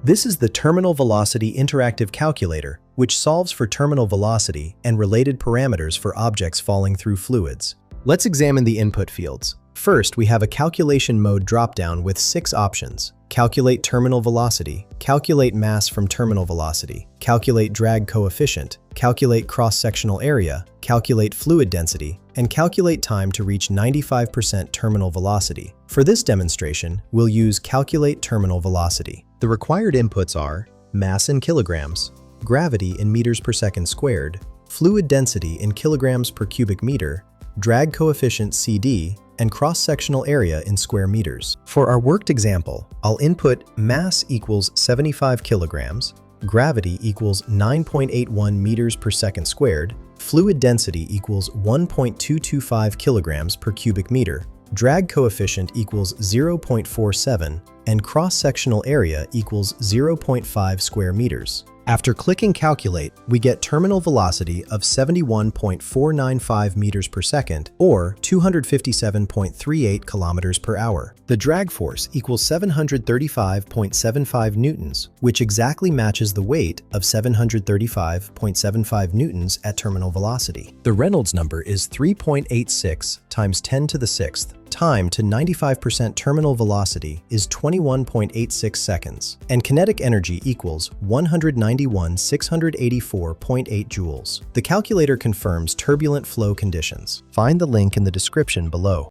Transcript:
This is the terminal velocity interactive calculator, which solves for terminal velocity and related parameters for objects falling through fluids. Let's examine the input fields. First, we have a calculation mode dropdown with 6 options. Calculate terminal velocity, calculate mass from terminal velocity, calculate drag coefficient, calculate cross-sectional area, calculate fluid density, and calculate time to reach 95% terminal velocity. For this demonstration, we'll use calculate terminal velocity. The required inputs are mass in kilograms, gravity in meters per second squared, fluid density in kilograms per cubic meter, drag coefficient CD, and cross-sectional area in square meters. For our worked example, I'll input mass equals 75 kilograms, gravity equals 9.81 meters per second squared, fluid density equals 1.225 kilograms per cubic meter, drag coefficient equals 0.47, and cross-sectional area equals 0.5 square meters. After clicking Calculate, we get terminal velocity of 71.495 meters per second, or 257.38 kilometers per hour. The drag force equals 735.75 newtons, which exactly matches the weight of 735.75 newtons at terminal velocity. The Reynolds number is 3.86 times 10 to the 6th. Time to 95% terminal velocity is 21.86 seconds, and kinetic energy equals 191,684.8 joules. The calculator confirms turbulent flow conditions. Find the link in the description below.